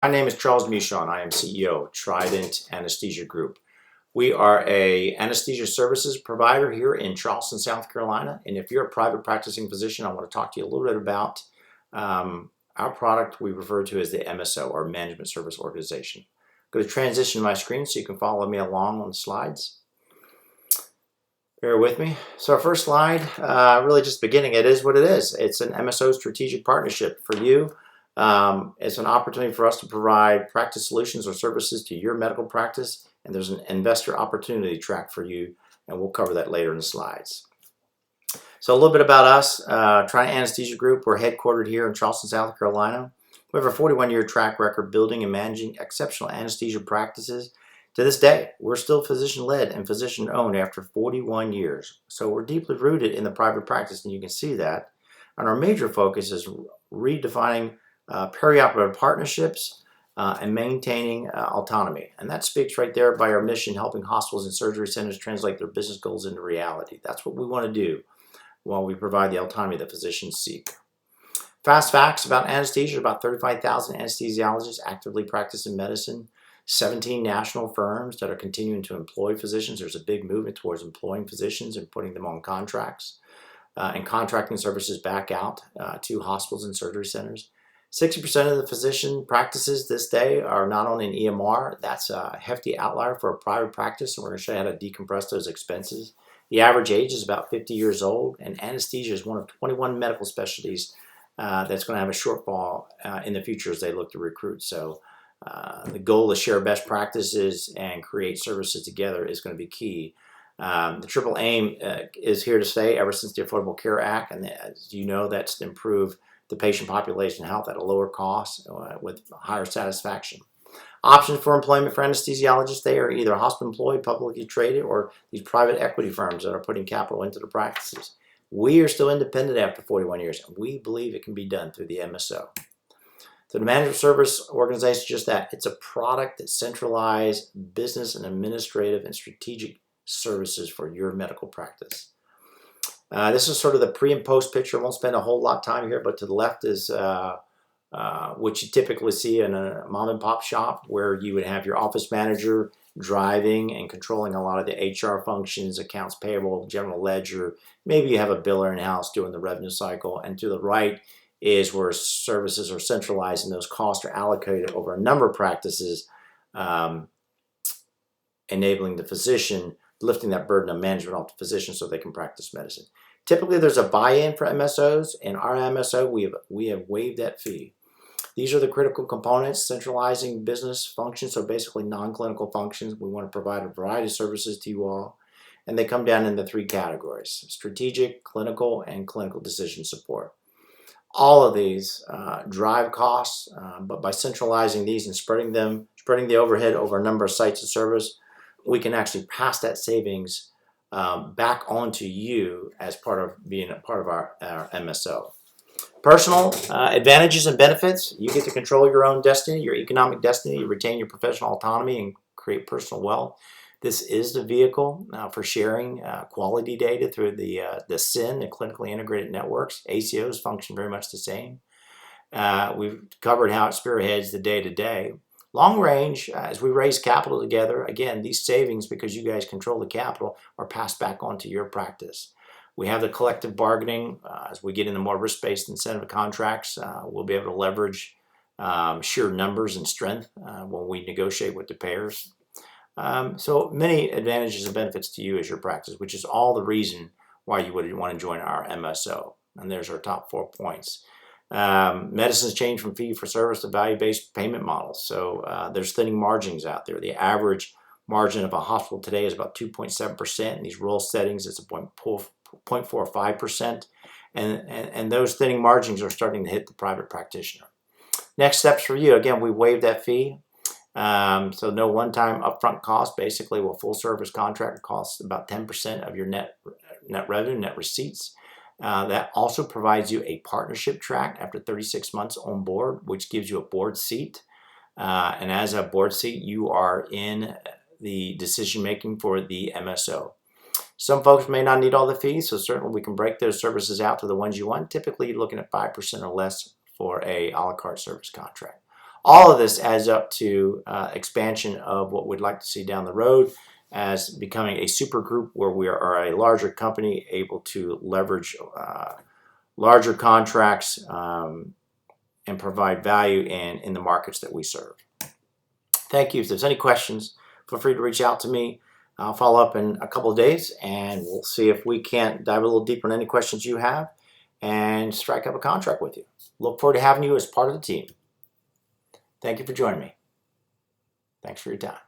My name is Charles Michon. I am CEO of Trident Anesthesia Group. We are a anesthesia services provider here in Charleston, South Carolina. And if you're a private practicing physician, I want to talk to you a little bit about our product we refer to as the MSO, or Management Service Organization. I'm going to transition my screen so you can follow me along on the slides. Bear with me. So our first slide, really just beginning, it is what it is. It's an MSO strategic partnership for you. It's an opportunity for us to provide practice solutions or services to your medical practice, and there's an investor opportunity track for you, and we'll cover that later in the slides. So a little bit about us, Trident Anesthesia Group. We're headquartered here in Charleston, South Carolina. We have a 41-year track record building and managing exceptional anesthesia practices. To this day, we're still physician-led and physician-owned after 41 years. So we're deeply rooted in the private practice, and you can see that. And our major focus is redefining perioperative partnerships and maintaining autonomy. And that speaks right there by our mission, helping hospitals and surgery centers translate their business goals into reality. That's what we want to do while we provide the autonomy that physicians seek. Fast facts about anesthesia: about 35,000 anesthesiologists actively practicing medicine, 17 national firms that are continuing to employ physicians. There's a big movement towards employing physicians and putting them on contracts and contracting services back out to hospitals and surgery centers. 60% of the physician practices this day are not on an EMR. That's a hefty outlier for a private practice, and we're going to show you how to decompress those expenses. The average age is about 50 years old, and anesthesia is one of 21 medical specialties that's going to have a shortfall in the future as they look to recruit. So the goal to share best practices and create services together is going to be key. The triple aim is here to stay ever since the Affordable Care Act, and as you know, that's to improve the patient population health at a lower cost with higher satisfaction. Options for employment for anesthesiologists: they are either hospital employed, publicly traded, or these private equity firms that are putting capital into the practices. We are still independent after 41 years, and we believe it can be done through the MSO. So the Management Service Organization is just that. It's a product that centralizes business and administrative and strategic services for your medical practice. This is sort of the pre and post picture. I won't spend a whole lot of time here, but to the left is what you typically see in a mom and pop shop, where you would have your office manager driving and controlling a lot of the HR functions, accounts payable, general ledger. Maybe you have a biller in-house doing the revenue cycle. And to the right is where services are centralized and those costs are allocated over a number of practices, enabling the physician, lifting that burden of management off the physician so they can practice medicine. Typically, there's a buy-in for MSOs. In our MSO, we have waived that fee. These are the critical components: centralizing business functions, so basically non-clinical functions. We want to provide a variety of services to you all, and they come down into three categories: strategic, clinical, and clinical decision support. All of these drive costs, but by centralizing these and spreading the overhead over a number of sites of service, we can actually pass that savings back onto you as part of being a part of our MSO. Personal advantages and benefits: you get to control your own destiny, your economic destiny, you retain your professional autonomy and create personal wealth. This is the vehicle for sharing quality data through the CIN, the clinically integrated networks. ACOs function very much the same. We've covered how it spearheads the day-to-day. Long range, as we raise capital together, again, these savings, because you guys control the capital, are passed back onto your practice. We have the collective bargaining. As we get into more risk-based incentive contracts, we'll be able to leverage sheer numbers and strength when we negotiate with the payers. So many advantages and benefits to you as your practice, which is all the reason why you would want to join our MSO. And there's our top 4 points. Medicine's changed from fee-for-service to value-based payment models. So there's thinning margins out there. The average margin of a hospital today is about 2.7%. In these rural settings, it's a 0.45%. And those thinning margins are starting to hit the private practitioner. Next steps for you: again, we waived that fee. So no one-time upfront cost. Basically, a full-service contract costs about 10% of your net revenue, net receipts. That also provides you a partnership track after 36 months on board, which gives you a board seat. And as a board seat, you are in the decision-making for the MSO. Some folks may not need all the fees, so certainly we can break those services out to the ones you want. Typically, you're looking at 5% or less for a la carte service contract. All of this adds up to expansion of what we'd like to see down the road as becoming a super group where we are a larger company able to leverage larger contracts and provide value in the markets that we serve. Thank you. If there's any questions, feel free to reach out to me. I'll follow up in a couple of days and we'll see if we can't dive a little deeper in any questions you have and strike up a contract with you. Look forward to having you as part of the team. Thank you for joining me. Thanks for your time.